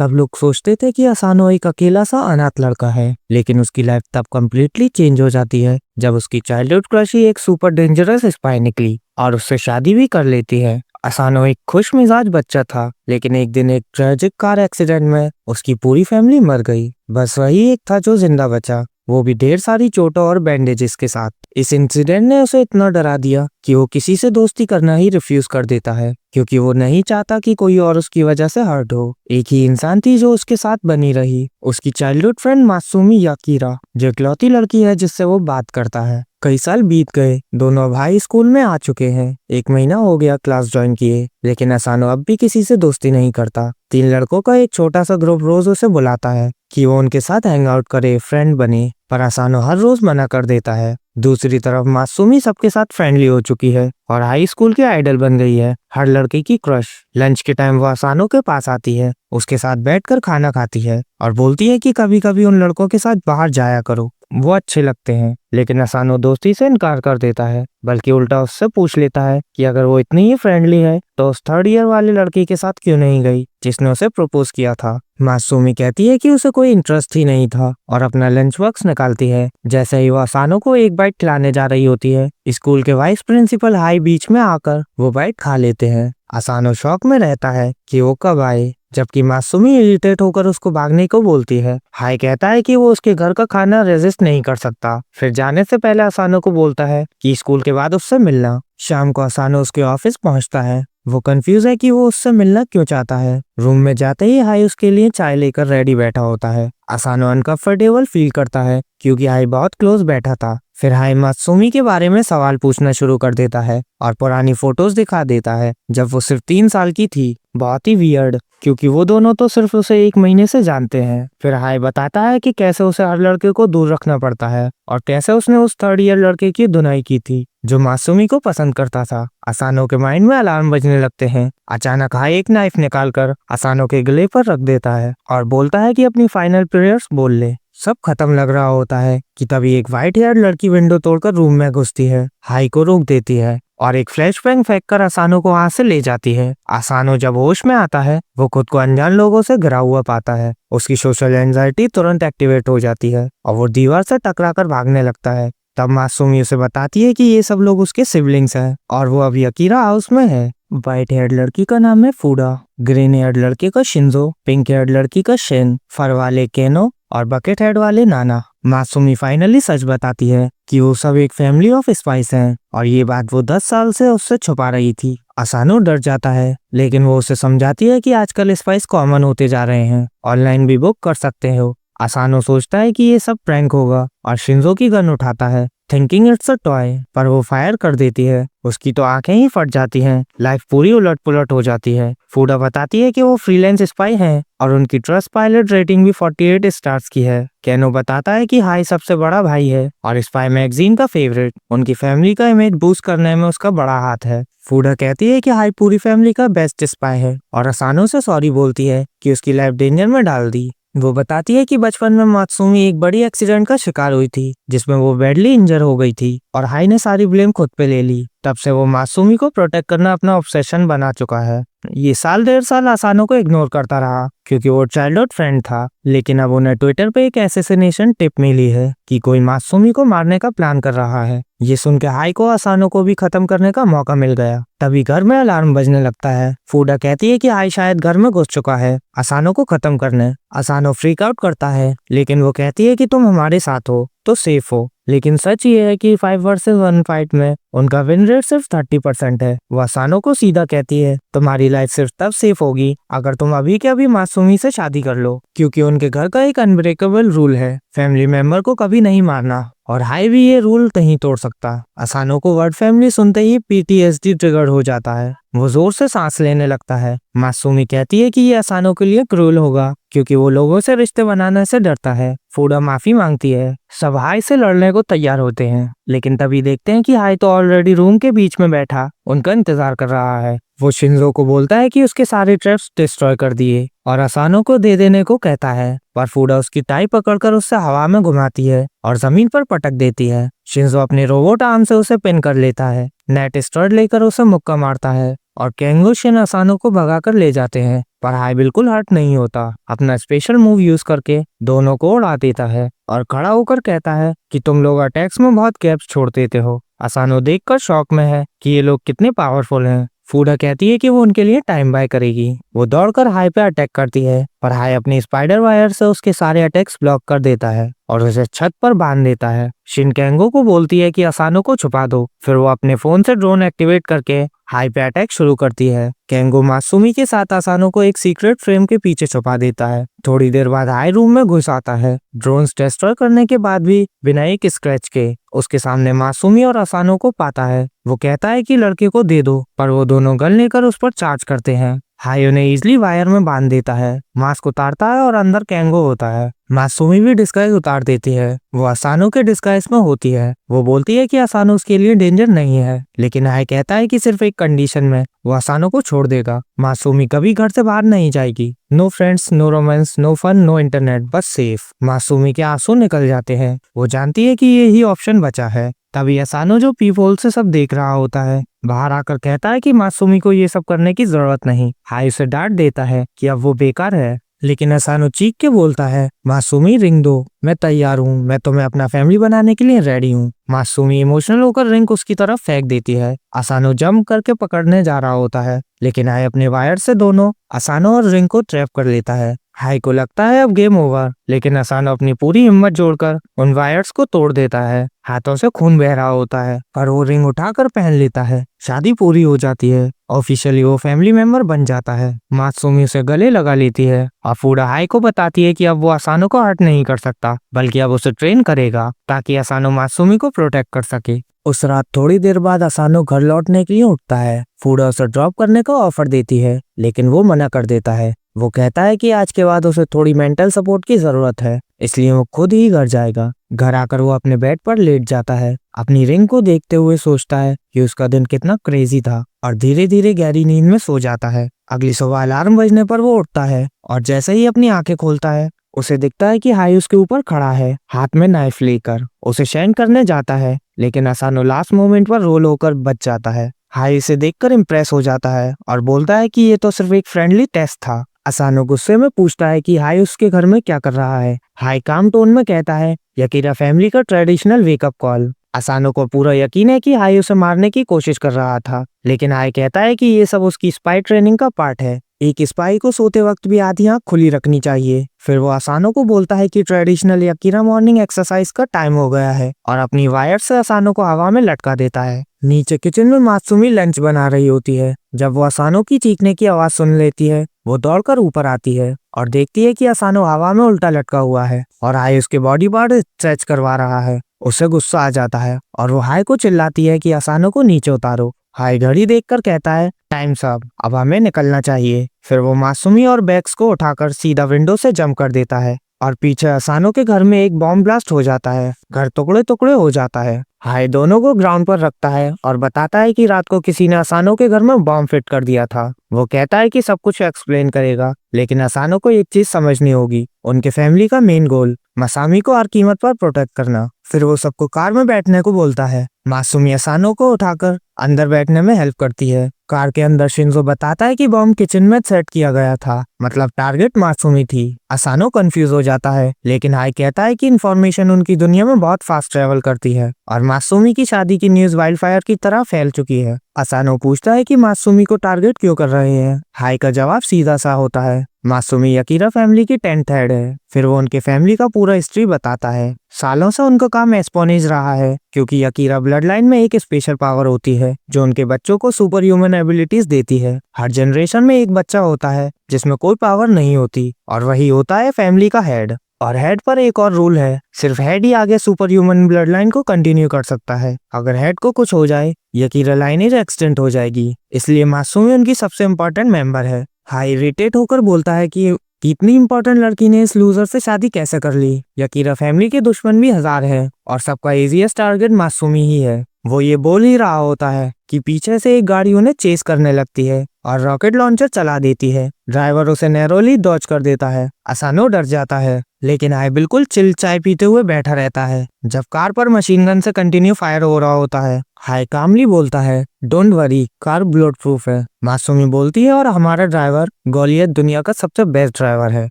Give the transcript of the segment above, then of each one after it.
सब लोग सोचते थे कि असानो एक अकेला सा अनाथ लड़का है, लेकिन उसकी लाइफ तब कम्प्लीटली चेंज हो जाती है जब उसकी चाइल्डहुड क्रश ही एक सुपर डेंजरस स्पाई निकली और उससे शादी भी कर लेती है। असानो एक खुश मिजाज बच्चा था, लेकिन एक दिन एक ट्रेजिक कार एक्सीडेंट में उसकी पूरी फैमिली मर गई। बस वही एक था जो जिंदा बचा, वो भी ढेर सारी चोटों और बैंडेजेस के साथ। इस इंसिडेंट ने उसे इतना डरा दिया कि वो किसी से दोस्ती करना ही रिफ्यूज कर देता है, क्योंकि वो नहीं चाहता कि कोई और उसकी वजह से हर्ट हो। एक ही इंसान थी जो उसके साथ बनी रही, उसकी चाइल्डहुड फ्रेंड मासूमी याकीरा, जो इकलौती लड़की है जिससे वो बात करता है। कई साल बीत गए, दोनों भाई स्कूल में आ चुके हैं। 1 महीना हो गया क्लास ज्वाइन किए, लेकिन असानो अब भी किसी से दोस्ती नहीं करता। 3 लड़कों का एक छोटा सा ग्रुप रोज उसे बुलाता है कि वो उनके साथ हैंग आउट करे, फ्रेंड बने, पर असानो हर रोज मना कर देता है। दूसरी तरफ मासूमी सबके साथ फ्रेंडली हो चुकी है और हाई स्कूल की आइडल बन गई है, हर लड़के की क्रश। लंच के टाइम वो असानो के पास आती है, उसके साथ बैठकर खाना खाती है और बोलती है कि कभी कभी उन लड़कों के साथ बाहर जाया करो, वो अच्छे लगते हैं। लेकिन असानो दोस्ती से इनकार कर देता है, बल्कि उल्टा उससे पूछ लेता है कि अगर वो इतनी ही फ्रेंडली है तो उस 3rd ईयर वाले लड़के के साथ क्यों नहीं गई जिसने उसे प्रपोज किया था। मासूमी कहती है कि उसे कोई इंटरेस्ट ही नहीं था और अपना लंच बॉक्स निकालती है। जैसे ही वो असानो को एक बाइट खिलाने जा रही होती है, स्कूल के वाइस प्रिंसिपल हाई बीच में आकर वो बाइट खा लेते हैं। असानो शॉक में रहता है कि वो कब आए, जबकि मासूमी इरिटेट होकर उसको भागने को बोलती है। हाई कहता है कि वो उसके घर का खाना रेजिस्ट नहीं कर सकता, फिर जाने से पहले असानो को बोलता है कि स्कूल के बाद उससे मिलना। शाम को असानो उसके ऑफिस पहुंचता है, वो कंफ्यूज है कि वो उससे मिलना क्यों चाहता है। रूम में जाते ही हाई उसके लिए चाय लेकर रेडी बैठा होता है। असानो अनकंफर्टेबल फील करता है क्योंकि हाई बहुत क्लोज बैठा था। फिर हाई मासूमी के बारे में सवाल पूछना शुरू कर देता है और पुरानी फोटोज दिखा देता है जब वो सिर्फ 3 साल की थी। बहुत ही वियर्ड, क्योंकि वो दोनों तो सिर्फ उसे 1 महीने से जानते हैं। फिर हाई बताता है कि कैसे उसे हर लड़के को दूर रखना पड़ता है और कैसे उसने उस 3rd ईयर लड़के की धुनाई की थी जो मासूमी को पसंद करता था। असानो के माइंड में अलार्म बजने लगते हैं। अचानक हाई एक नाइफ निकालकर असानो के गले पर रख देता है और बोलता है कि अपनी फाइनल प्रेयर्स बोल ले। सब खत्म लग रहा होता है कि तभी एक व्हाइट हेयर लड़की विंडो तोड़कर रूम में घुसती है, हाई को रोक देती है और एक फ्लैशबैंग फेंककर असानो को वहां से ले जाती है। असानो जब होश में आता है, वो खुद को अनजान लोगों से घिरा हुआ पाता है। उसकी सोशल एंजाइटी तुरंत एक्टिवेट हो जाती है और वो दीवार से टकराकर भागने लगता है। तब मासूमी उसे बताती है कि ये सब लोग उसके सिबलिंग्स हैं और वो अभी अकीरा हाउस में है। व्हाइट हेयर लड़की का नाम है फूडा, ग्रीन हेयर लड़के का शिंजो, पिंक हेयर लड़की का शेन, फर वाले केनो और बकेट हेड वाले नाना। मासूमी फाइनली सच बताती है कि वो सब एक फैमिली ऑफ स्पाइस हैं और ये बात वो 10 साल से उससे छुपा रही थी। असानो डर जाता है, लेकिन वो उसे समझाती है कि आजकल स्पाइस कॉमन होते जा रहे हैं, ऑनलाइन भी बुक कर सकते हो। असानो सोचता है कि ये सब प्रैंक होगा और शिंजो की गन उठाता है, थिंकिंग इट्स अ टॉय, पर वो फायर कर देती है। उसकी तो आंखें ही फट जाती हैं, लाइफ पूरी उलट पुलट हो जाती है। फूडा बताती है कि वो फ्रीलांस स्पाई हैं और उनकी ट्रस्ट पायलट रेटिंग भी 48 स्टार्स की है। केनो बताता है कि हाई सबसे बड़ा भाई है और स्पाई मैगजीन का फेवरेट, उनकी फैमिली का इमेज बूस्ट करने में उसका बड़ा हाथ है। फूडा कहती है कि हाई पूरी फैमिली का बेस्ट स्पाई है और असानो से सॉरी बोलती है कि उसकी लाइफ डेंजर में डाल दी। वो बताती है कि बचपन में मासूमी एक बड़ी एक्सीडेंट का शिकार हुई थी जिसमें वो बैडली इंजर हो गई थी और हाई ने सारी ब्लेम खुद पे ले ली। तब से वो मासूमी को प्रोटेक्ट करना अपना ऑब्सेशन बना चुका है। ये साल 1.5 साल असानो को इग्नोर करता रहा क्योंकि वो चाइल्डहुड फ्रेंड था, लेकिन अब उन्हें ट्विटर पे एक असैसिनेशन टिप मिली है कि कोई मासूमी को मारने का प्लान कर रहा है। ये सुन के हाई को असानो को भी खत्म करने का मौका मिल गया। तभी घर में अलार्म बजने लगता है। फूडा कहती है कि हाई शायद घर में घुस चुका है असानो को खत्म करने। असानो फ्रीक आउट करता है, लेकिन वो कहती है कि तुम हमारे साथ हो तो सेफ हो। लेकिन सच ये है कि 5 वर्सेस 1 फाइट में उनका विन रेट सिर्फ 30% है। वो असानो को सीधा कहती है तुम्हारी लाइफ सिर्फ तब सेफ होगी अगर तुम अभी के अभी मासूमी से शादी कर लो, क्योंकि उनके घर का एक अनब्रेकेबल रूल है, फैमिली मेंबर को कभी नहीं मारना, और हाई भी ये रूल नहीं तोड़ सकता। असानो को वर्ड फैमिली सुनते ही पीटीएसडी ट्रिगर हो जाता है। वो जोर से सांस लेने लगता है। मासूमी कहती है कि ये असानो के लिए क्रूल होगा क्योंकि वो लोगों से रिश्ते बनाने से डरता है। फूडा माफी मांगती है, सब हाई से लड़ने को तैयार होते हैं, लेकिन तभी देखते हैं कि हाई तो ऑलरेडी रूम के बीच में बैठा उनका इंतजार कर रहा है। वो शिंजो को बोलता है कि उसके सारे ट्रैप्स डिस्ट्रॉय कर दिए और असानो को दे देने को कहता है, पर फूडा उसकी टाई पकड़कर उससे हवा में घुमाती है और जमीन पर पटक देती है। शिंजो अपने रोबोट आर्म से उसे पिन कर लेता है, नेट स्टर्ड लेकर उसे मुक्का मारता है और केंगो शिन असानो को भगाकर ले जाते हैं। पर हाई बिल्कुल हर्ट नहीं होता। अपना स्पेशल मूव यूज करके दोनों को उड़ा देता है और खड़ा होकर कहता है कि तुम लोग अटैक्स में बहुत गैप्स छोड़ देते हो। असानो देखकर शॉक में है कि ये लोग कितने पावरफुल हैं। फूडा कहती है कि वो उनके लिए टाइम बाय करेगी। वो दौड़कर हाई पे अटैक करती है, पर हाई अपनी स्पाइडर वायर से उसके सारे अटैक्स ब्लॉक कर देता है और उसे छत पर बांध देता है। शिन कैंगो को बोलती है कि असानो को छुपा दो। फिर वो अपने फोन से ड्रोन एक्टिवेट करके हाई पे अटैक शुरू करती है। कैंगो मासूमी के साथ असानो को एक सीक्रेट फ्रेम के पीछे छुपा देता है। थोड़ी देर बाद हाई रूम में घुस आता है। ड्रोन्स डिस्ट्रॉय करने के बाद भी बिना एक स्क्रैच के उसके सामने मासूमी और असानो को पाता है। वो कहता है कि लड़के को दे दो, पर वो दोनों गन लेकर उस पर चार्ज करते हैं। हाई उन्हें इजली वायर में बांध देता है। मास्क उतारता है और अंदर कैंगो होता है। मासूमी भी डिस्गाइज उतार देती है। वो असानो के डिस्गाइज में होती है। वो बोलती है कि असानो उसके लिए डेंजर नहीं है, लेकिन हाई कहता है कि सिर्फ एक कंडीशन में वो असानो को छोड़ देगा। मासूमी कभी घर से बाहर नहीं जाएगी। No friends, no romance, no fun, no internet, बस सेफ। मासूमी के आंसू निकल जाते हैं। वो जानती है कि ये ही ऑप्शन बचा है। तभी असानो जो पीप होल से सब देख रहा होता है बाहर आकर कहता है कि मासूमी को ये सब करने की जरूरत नहीं। हाई उसे डांट देता है कि अब वो बेकार है, लेकिन असानो चीख के बोलता है, मासूमी रिंग दो, मैं तैयार हूँ, मैं तुम्हें अपना फैमिली बनाने के लिए रेडी हूँ। मासूमी इमोशनल होकर रिंग उसकी तरफ फेंक देती है। असानो जंप करके पकड़ने जा रहा होता है, लेकिन हाई अपने वायर से दोनों असानो और रिंग को ट्रैप कर लेता है। हाई को लगता है अब गेम ओवर, लेकिन असानो अपनी पूरी हिम्मत जोड़कर उन वायर्स को तोड़ देता है। हाथों से खून बह रहा होता है, पर वो रिंग उठाकर पहन लेता है। शादी पूरी हो जाती है। ऑफिशियली वो फैमिली मेंबर बन जाता है। मासूमी उसे गले लगा लेती है और फूडा हाई को बताती है कि अब वो असानो को हर्ट नहीं कर सकता, बल्कि अब उसे ट्रेन करेगा ताकि असानो मासूमी को प्रोटेक्ट कर सके। उस रात थोड़ी देर बाद असानो घर लौटने के लिए उठता है। फूडा उसे ड्रॉप करने का ऑफर देती है, लेकिन वो मना कर देता है। वो कहता है कि आज के बाद उसे थोड़ी मेंटल सपोर्ट की जरूरत है, इसलिए वो खुद ही घर जाएगा। घर आकर वो अपने बेड पर लेट जाता है। अपनी रिंग को देखते हुए सोचता है कि उसका दिन कितना क्रेजी था और धीरे धीरे गहरी नींद में सो जाता है। अगली सुबह अलार्म बजने पर वो उठता है और जैसे ही अपनी आंखें खोलता है उसे दिखता है कि हाई उसके ऊपर खड़ा है, हाथ में नाइफ लेकर। उसे शैंक करने जाता है, लेकिन असानो लास्ट मोमेंट पर रोल होकर बच जाता है। हाई इसे देखकर इम्प्रेस हो जाता है और बोलता है कि ये तो सिर्फ एक फ्रेंडली टेस्ट था। असानो गुस्से में पूछता है कि हाई उसके घर में क्या कर रहा है। हाई काम टोन में कहता है, यकीरा फैमिली का ट्रेडिशनल वेकअप कॉल। असानो को पूरा यकीन है कि हाई उसे मारने की कोशिश कर रहा था, लेकिन हाई कहता है कि ये सब उसकी स्पाई ट्रेनिंग का पार्ट है। एक स्पाई को सोते वक्त भी आधी आंख खुली रखनी चाहिए। फिर वो असानो को बोलता है कि ट्रेडिशनल यकीरा मॉर्निंग एक्सरसाइज का टाइम हो गया है और अपनी वायर से असानो को हवा में लटका देता है। नीचे किचन में मासूमी लंच बना रही होती है। जब वो असानो की चीखने की आवाज सुन लेती है, वो दौड़कर ऊपर आती है और देखती है कि असानो हवा में उल्टा लटका हुआ है और हाई उसके बॉडी पार्ट स्ट्रेच करवा रहा है। उसे गुस्सा आ जाता है और वो हाई को चिल्लाती है कि असानो को नीचे उतारो। हाई घड़ी देखकर कहता है, टाइम्स अप, अब हमें निकलना चाहिए। फिर वो मासूमी और बैग्स को उठाकर सीधा विंडो से जंप कर देता है और पीछे असानो के घर में एक बॉम्ब ब्लास्ट हो जाता है। घर टुकड़े टुकड़े हो जाता है। हाई दोनों को ग्राउंड पर रखता है और बताता है कि रात को किसी ने असानो के घर में बॉम्ब फिट कर दिया था। वो कहता है कि सब कुछ एक्सप्लेन करेगा, लेकिन असानो को एक चीज समझनी होगी, उनके फैमिली का मेन गोल मसामी को हर कीमत पर प्रोटेक्ट करना। फिर वो सबको कार में बैठने को बोलता है। मासूमी असानो को उठाकर अंदर बैठने में हेल्प करती है। कार के अंदर शिंजो बताता है कि बॉम्ब किचन में सेट किया गया था, मतलब टारगेट मासूमी थी। असानो कंफ्यूज हो जाता है, लेकिन हाई कहता है कि इन्फॉर्मेशन उनकी दुनिया में बहुत फास्ट ट्रेवल करती है और मासूमी की शादी की न्यूज वाइल्ड फायर की तरह फैल चुकी है। असानो पूछता है कि मासूमी को टारगेट क्यों कर रहे हैं। हाई का जवाब सीधा सा होता है, मासूमी यकीरा फैमिली की 10th हेड है। फिर वो उनके फैमिली का पूरा हिस्ट्री बताता है। सालों से उनका काम एस्पोनेज रहा है, क्योंकि यकीरा ब्लड लाइन में एक स्पेशल पावर होती है जो उनके बच्चों को सुपर ह्यूमन एबिलिटीज देती है। हर जनरेशन में एक बच्चा होता है जिसमें कोई पावर नहीं होती, और वही होता है फैमिली का हेड। और हेड पर एक और रूल है, सिर्फ हेड ही आगे सुपर ह्यूमन ब्लड लाइन को कंटिन्यू कर सकता है। अगर हेड को कुछ हो जाए, यकीरा लाइनेज एक्सटेंड हो जाएगी, इसलिए मासूमी उनकी सबसे इम्पोर्टेंट मेंबर है। हाई इरिटेट होकर बोलता है कि इतनी इम्पोर्टेंट लड़की ने इस लूजर से शादी कैसे कर ली। यकीरा फैमिली के दुश्मन भी हजार है और सबका इजीएस्ट टारगेट मासूमी ही है। वो ये बोल ही रहा होता है कि पीछे से एक गाड़ी उन्हें चेस करने लगती है और रॉकेट लॉन्चर चला देती है। ड्राइवर उसे नैरोली डॉज कर देता है। असानो डर जाता है लेकिन हाई बिल्कुल चिल चाय पीते हुए बैठा रहता है जब कार पर मशीन गन से कंटिन्यू फायर हो रहा होता है। हाई कामली बोलता है, don't worry, car bullet proof है। मासूमी बोलती है, और हमारा ड्राइवर गोलियत दुनिया का सबसे बेस्ट ड्राइवर है।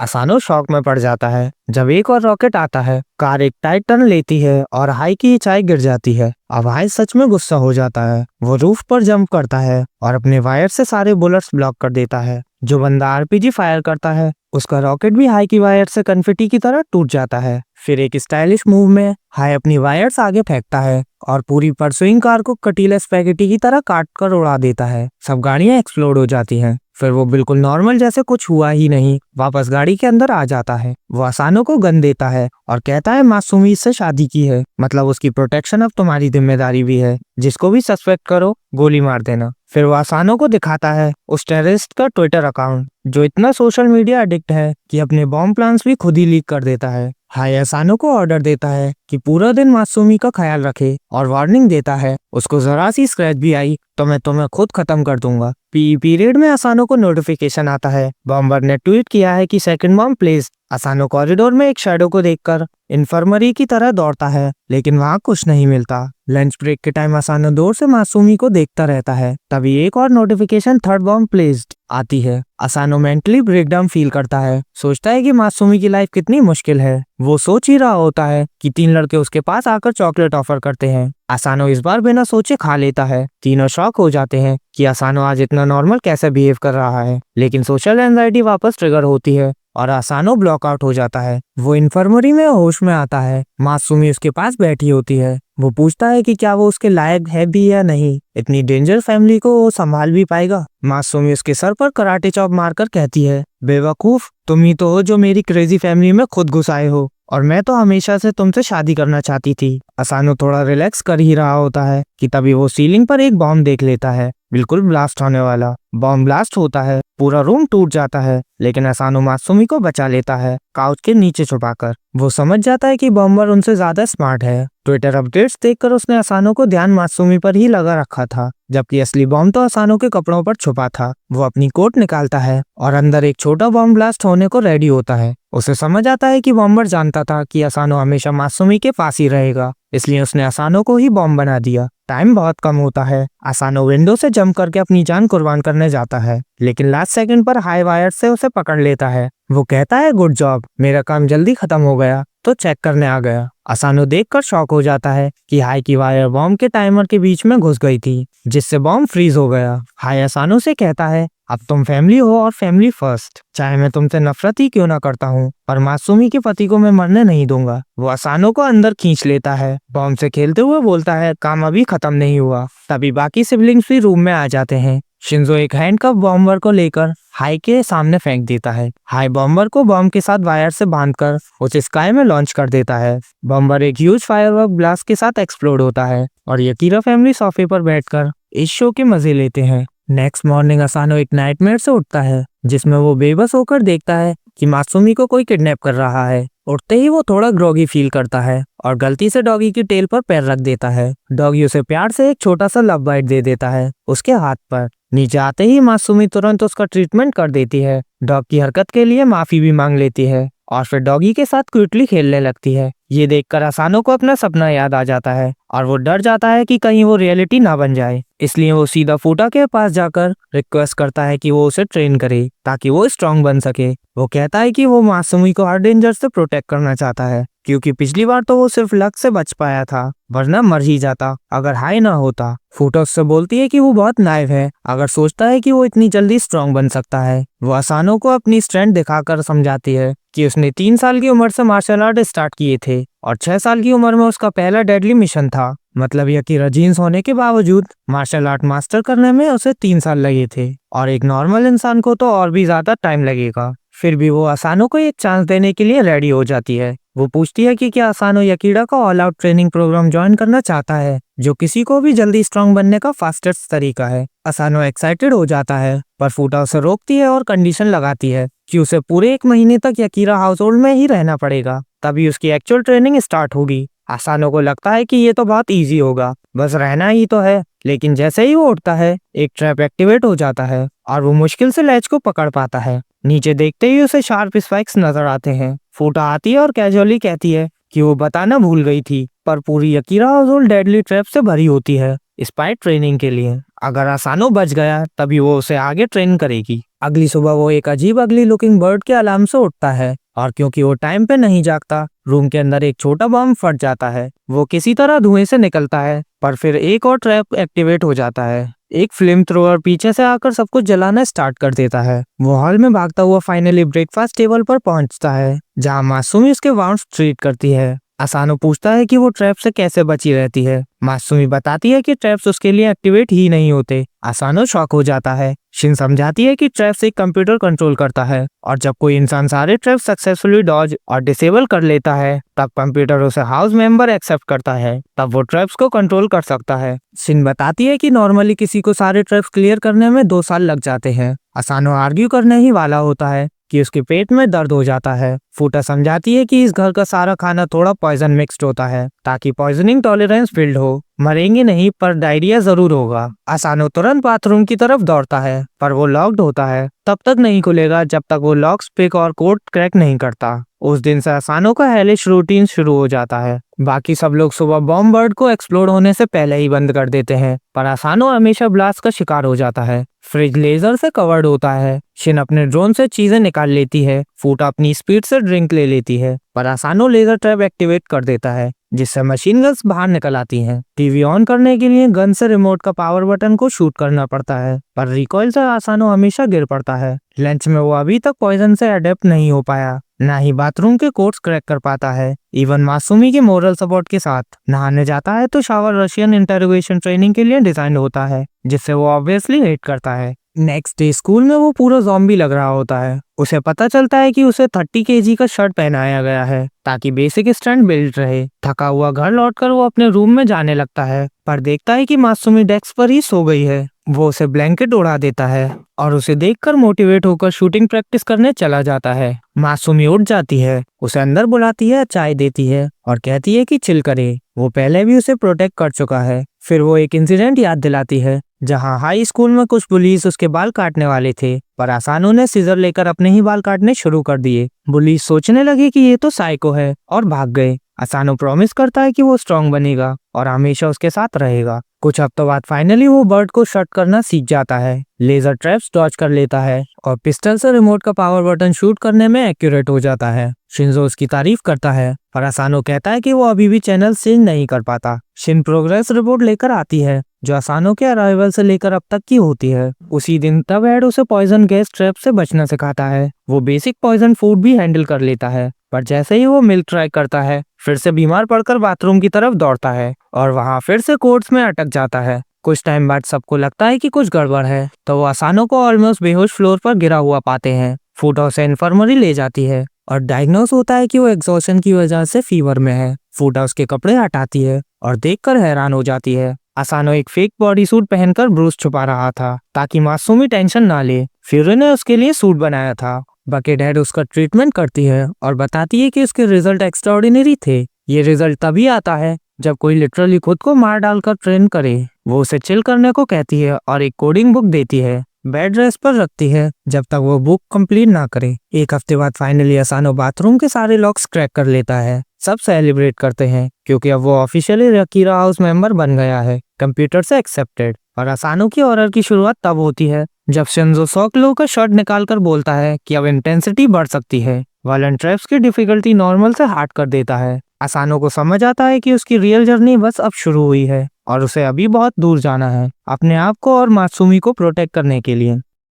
असानो शॉक में पड़ जाता है जब एक और रॉकेट आता है। कार एक टाइट टर्न लेती है और हाई की चाय गिर जाती है। अब हाई सच में गुस्सा हो जाता है। वो रूफ पर जंप करता है और अपने वायर से सारे बुलेट्स ब्लॉक कर देता है। जो बंदा आरपीजी फायर करता है उसका रॉकेट भी हाई की वायर से कन्फेटी की तरह टूट जाता है। फिर एक स्टाइलिश मूव में हाई अपनी वायर्स आगे फेंकता है और पूरी परसुइंग कार को कटीले स्पैगेटी की तरह काट कर उड़ा देता है। सब गाड़ियां एक्सप्लोड हो जाती हैं। फिर वो बिल्कुल नॉर्मल जैसे कुछ हुआ ही नहीं वापस गाड़ी के अंदर आ जाता है। वो असानो को गन देता है और कहता है, मासूमी से शादी की है, मतलब उसकी प्रोटेक्शन अब तुम्हारी जिम्मेदारी भी है। जिसको भी सस्पेक्ट करो गोली मार देना। फिर वो असानो को दिखाता है उस टेररिस्ट का ट्विटर अकाउंट जो इतना सोशल मीडिया एडिक्ट है कि अपने बॉम्ब प्लान्स भी खुद ही लीक कर देता है। हाई असानो को ऑर्डर देता है कि पूरा दिन मासूमी का ख्याल रखे और वार्निंग देता है, उसको जरा सी स्क्रैच भी आई तो मैं तुम्हें खुद खत्म कर दूंगा। पीरियड में असानो को नोटिफिकेशन आता है, बॉम्बर ने ट्वीट किया है कि सेकंड बॉम्ब प्लेस्ड। असानो कॉरिडोर में एक शैडो को देखकर इन्फर्मरी की तरह दौड़ता है, लेकिन वहाँ कुछ नहीं मिलता। लंच ब्रेक के टाइम असानो दूर से मासूमी को देखता रहता है। तभी एक और नोटिफिकेशन थर्ड बॉम्ब प्लेस्ड आती है। असानो मेंटली ब्रेकडाउन फील करता है, सोचता है कि मासूमी की लाइफ कितनी मुश्किल है। वो सोच ही रहा होता है कि 3 लड़के उसके पास आकर चॉकलेट ऑफर करते हैं। असानो इस बार बिना सोचे खा लेता है। तीनों शॉक हो जाते हैं कि असानो आज इतना नॉर्मल कैसे बिहेव कर रहा है, लेकिन सोशल एंजाइटी वापस ट्रिगर होती है और असानो ब्लॉक आउट हो जाता है। वो इन्फर्मरी में होश में आता है। मासूमी उसके पास बैठी होती है। वो पूछता है कि क्या वो उसके लायक है भी या नहीं, इतनी डेंजर फैमिली को वो संभाल भी पाएगा। मासूमी उसके सर पर कराटे चॉप मारकर कहती है, बेवकूफ, तुम ही तो हो जो मेरी क्रेजी फैमिली में खुद घुस आए हो, और मैं तो हमेशा से तुमसे शादी करना चाहती थी। असानो थोड़ा रिलैक्स कर ही रहा होता है कि तभी वो सीलिंग पर एक बॉम्ब देख लेता है, बिल्कुल ब्लास्ट होने वाला। बॉम्ब ब्लास्ट होता है, पूरा रूम टूट जाता है, लेकिन असानो मासूमी को बचा लेता है काउच के नीचे छुपाकर। वो समझ जाता है कि बॉम्बर उनसे ज्यादा स्मार्ट है। ट्विटर अपडेट्स देखकर उसने असानो को ध्यान मासूमी पर ही लगा रखा था, जबकि असली बॉम्ब तो असानो के कपड़ों पर छुपा था। वो अपनी कोट निकालता है और अंदर एक छोटा बॉम्ब ब्लास्ट होने को रेडी होता है। उसे समझ आता है कि बॉम्बर जानता था कि असानो हमेशा मासूमी के पास ही रहेगा, इसलिए उसने असानो को ही बॉम्ब बना दिया। टाइम बहुत कम होता है। असानो विंडो से जंप करके अपनी जान कुर्बान करने जाता है, लेकिन लास्ट सेकंड पर हाई वायर से उसे पकड़ लेता है। वो कहता है, गुड जॉब, मेरा काम जल्दी खत्म हो गया तो चेक करने आ गया। असानो देखकर शॉक हो जाता है कि हाई की वायर बॉम्ब के टाइमर के बीच में घुस गई थी, जिससे बॉम्ब फ्रीज हो गया। हाई असानो से कहता है, अब तुम फैमिली हो और फैमिली फर्स्ट, चाहे मैं तुमसे नफरत ही क्यों ना करता हूँ, पर मासूमी के पति को मैं मरने नहीं दूंगा। वो असानो को अंदर खींच लेता है, बॉम्ब से खेलते हुए बोलता है, काम अभी खत्म नहीं हुआ। तभी बाकी सिबलिंग्स भी रूम में आ जाते हैं। शिंजो एक हैंडकफ बॉम्बर को लेकर हाई के सामने फेंक देता है। हाई बॉम्बर को बॉम्ब के साथ वायर से बांधकर उसे स्काई में लॉन्च कर देता है। बॉम्बर एक ह्यूज फायरवर्क ब्लास्ट के साथ एक्सप्लोड होता है और यकीरा फैमिली सोफे पर बैठकर इस शो के मजे लेते हैं। नेक्स्ट मॉर्निंग असानो एक नाइटमेयर से उठता है, जिसमें वो बेबस होकर देखता है कि मासूमी को कोई किडनैप कर रहा है। उठते ही वो थोड़ा ग्रोगी फील करता है और गलती से डॉगी की टेल पर पैर रख देता है। डॉगी उसे प्यार से एक छोटा सा लव बाइट दे देता है उसके हाथ पर। नीचे आते ही मासूमी तुरंत उसका ट्रीटमेंट कर देती है। डॉग की हरकत के लिए माफी भी मांग लेती है और फिर डॉगी के साथ क्यूटली खेलने लगती है। ये देखकर असानो को अपना सपना याद आ जाता है और वो डर जाता है कि कहीं वो रियलिटी ना बन जाए। इसलिए वो सीधा फूटा के पास जाकर रिक्वेस्ट करता है कि वो उसे ट्रेन करे ताकि वो स्ट्रांग बन सके। वो कहता है कि वो मासूमी को हर डेंजर से प्रोटेक्ट करना चाहता है, क्योंकि पिछली बार तो वो सिर्फ लक से बच पाया था, वरना मर ही जाता अगर हाई ना होता। फूटा उससे बोलती है कि वो बहुत नाइव है अगर सोचता है कि वो इतनी जल्दी स्ट्रांग बन सकता है। वो असानो को अपनी स्ट्रेंथ दिखाकर समझाती है कि उसने 3 साल की उम्र से मार्शल आर्ट स्टार्ट किए थे और 6 साल की उम्र में उसका पहला डेडली मिशन था। मतलब यकीरा जीन्स होने के बावजूद मार्शल आर्ट मास्टर करने में उसे 3 साल लगे थे और एक नॉर्मल इंसान को तो और भी ज्यादा टाइम लगेगा। फिर भी वो असानो को एक चांस देने के लिए रेडी हो जाती है। वो पूछती है कि क्या असानो यकीरा का all out training program join करना चाहता है, जो किसी को भी जल्दी स्ट्रांग बनने का फास्टेस्ट तरीका है। असानो एक्साइटेड हो जाता है, पर फूटा उसे रोकती है और कंडीशन लगाती है कि उसे पूरे 1 महीने तक यकीरा हाउस होल्ड में ही रहना पड़ेगा, तभी उसकी एक्चुअल ट्रेनिंग स्टार्ट होगी। असानो को लगता है कि ये तो बहुत इजी होगा, बस रहना ही तो है। लेकिन जैसे ही वो उठता है, एक ट्रैप एक्टिवेट हो जाता है और वो मुश्किल से लैच को पकड़ पाता है। नीचे देखते ही उसे शार्प स्पाइक्स नजर आते हैं। फूटा आती है और कैजुअली कहती है कि वो बताना भूल गई थी, पर पूरी अकीरा हाउसहोल्ड डेडली ट्रैप से भरी होती है स्पाई ट्रेनिंग के लिए। अगर आसानो बच गया तभी वो उसे आगे ट्रेन करेगी। अगली सुबह वो एक अजीब अगली लुकिंग बर्ड के अलार्म से उठता है और क्योंकि वो टाइम पे नहीं जागता, रूम के अंदर एक छोटा बम फट जाता है। वो किसी तरह धुएं से निकलता है, पर फिर एक और ट्रैप एक्टिवेट हो जाता है। एक फ्लेम थ्रोअर पीछे से आकर सब कुछ जलाना स्टार्ट कर देता है। वो हॉल में भागता हुआ फाइनली ब्रेकफास्ट टेबल पर पहुंचता है, जहां मासूमी उसके वाउंड्स ट्रीट करती है। आसानो पूछता है कि वो ट्रैप से कैसे बची रहती है। मासूमी बताती है कि ट्रैप्स उसके लिए एक्टिवेट ही नहीं होते। आसानो शॉक हो जाता है। शिन समझाती है कि ट्रैप्स एक कंप्यूटर कंट्रोल करता है और जब कोई इंसान सारे ट्रैप्स सक्सेसफुली डॉज और डिसेबल कर लेता है, तब कंप्यूटर उसे हाउस मेंबर एक्सेप्ट करता है, तब वो ट्रैप्स को कंट्रोल कर सकता है। शिन बताती है कि नॉर्मली किसी को सारे ट्रैप्स क्लियर करने में 2 साल लग जाते हैं। आसानो आर्ग्यू करने ही वाला होता है कि उसके पेट में दर्द हो जाता है। फूटा समझाती है कि इस घर का सारा खाना थोड़ा पॉइजन मिक्स्ड होता है ताकि पॉइजनिंग टॉलरेंस बिल्ड हो। मरेंगे नहीं, पर डायरिया जरूर होगा। आसानो तुरंत बाथरूम की तरफ दौड़ता है, पर वो लॉक्ड होता है। तब तक नहीं खुलेगा जब तक वो लॉक पिक और कोड क्रैक नहीं करता। उस दिन से आसानो का हेलिश रूटीन शुरू हो जाता है। बाकी सब लोग सुबह बॉम्ब बर्ड को एक्सप्लोड होने से पहले ही बंद कर देते हैं, पर आसानो हमेशा ब्लास्ट का शिकार हो जाता है। फ्रिज लेजर से कवर्ड होता है। शिन अपने ड्रोन से चीजें निकाल लेती है। फूटा अपनी स्पीड से ड्रिंक ले लेती है, पर आसानो लेजर ट्रैप एक्टिवेट कर देता है, जिससे मशीन गन्स बाहर निकल आती हैं। टीवी ऑन करने के लिए गन से रिमोट का पावर बटन को शूट करना पड़ता है, पर रिकॉइल से आसानो हमेशा गिर पड़ता है। लंच में वो अभी तक पॉइजन से अडेप्ट नहीं हो पाया, ना ही बाथरूम के कोड्स क्रैक कर पाता है। इवन मासूमी के मोरल सपोर्ट के साथ नहाने जाता है तो शावर रशियन इंटरोगेशन ट्रेनिंग के लिए डिजाइन होता है, जिससे वो ऑब्वियसली हेट करता है। नेक्स्ट डे स्कूल में वो पूरा ज़ॉम्बी लग रहा होता है। उसे पता चलता है कि उसे 30 केजी का शर्ट पहनाया गया है ताकि बेसिक स्ट्रेंथ बिल्ड रहे। थका हुआ घर लौटकर वो अपने रूम में जाने लगता है, पर देखता है कि मासूमी डेस्क पर ही सो गई है। वो उसे ब्लैंकेट उड़ा देता है और उसे देखकर मोटिवेट होकर शूटिंग प्रैक्टिस करने चला जाता है। मासूमी उठ जाती है, उसे अंदर बुलाती है, चाय देती है और कहती है कि चिल करे, वो पहले भी उसे प्रोटेक्ट कर चुका है। फिर वो एक इंसिडेंट याद दिलाती है जहां हाई स्कूल में कुछ पुलिस उसके बाल काटने वाले थे, पर आसानो ने सीजर लेकर अपने ही बाल काटने शुरू कर दिए। पुलिस सोचने लगे कि ये तो साइको है और भाग गए। आसानो प्रॉमिस करता है कि वो स्ट्रांग बनेगा और हमेशा उसके साथ रहेगा। कुछ हफ्तों बाद फाइनली वो बर्ड को शट करना सीख जाता है, लेजर ट्रैप्स डॉज कर लेता है और पिस्टल से रिमोट का पावर बटन शूट करने में एक्यूरेट हो जाता है। शिंजो उसकी तारीफ करता है, पर आसानो कहता है कि वो अभी भी चैनल चेंज नहीं कर पाता। शिन प्रोग्रेस रिपोर्ट लेकर आती है जो आसानो के अराइवल से लेकर अब तक की होती है। उसी दिन तब एड उसे पॉइजन गैस ट्रैप से बचना सिखाता है। वो बेसिक पॉइजन फूड भी हैंडल कर लेता है, पर जैसे ही वो मिल्क ट्राई करता है, फिर से बीमार पड़कर बाथरूम की तरफ दौड़ता है और वहाँ फिर से कोर्ट्स में अटक जाता है। कुछ टाइम बाद सबको लगता है कि कुछ गड़बड़ है, तो वो आसानो को ऑलमोस्ट बेहोश फ्लोर पर गिरा हुआ पाते हैं। फूटा उसे इन्फर्मरी ले जाती है और डायग्नोस होता है कि वो एग्जॉशन की वजह से फीवर में है। फूटा उसके कपड़े हटाती है और देखकर हैरान हो जाती है। आसानो एक फेक बॉडी सूट पहनकर ब्रूस छुपा रहा था ताकि मासूमी टेंशन ना ले। फ्यूरी ने उसके लिए सूट बनाया था। बकेटहेड उसका ट्रीटमेंट करती है और बताती है कि उसके रिजल्ट एक्स्ट्राऑर्डिनरी थे। ये रिजल्ट तभी आता है जब कोई लिटरली खुद को मार डालकर ट्रेन करे। वो उसे चिल करने को कहती है और एक कोडिंग बुक देती है। बेड रेस्ट पर रखती है जब तक वो बुक कंप्लीट ना करे। एक हफ्ते बाद फाइनली आसानो बाथरूम के सारे लॉक्स क्रैक कर लेता है। सब सेलिब्रेट करते हैं क्योंकि अब वो ऑफिशियली अकीरा हाउस मेंबर बन गया है, कंप्यूटर से एक्सेप्टेड। और आसानो की हॉरर की शुरुआत तब होती है जब शिंजो 100 किलो का शॉट निकालकर बोलता है कि अब इंटेंसिटी बढ़ सकती है। वायलेंट ट्रैप्स की डिफिकल्टी नॉर्मल से हार्ड कर देता है। आसानो को समझ आता है कि उसकी रियल जर्नी बस अब शुरू हुई है और उसे अभी बहुत दूर जाना है अपने आप को और मासूमी को प्रोटेक्ट करने के लिए।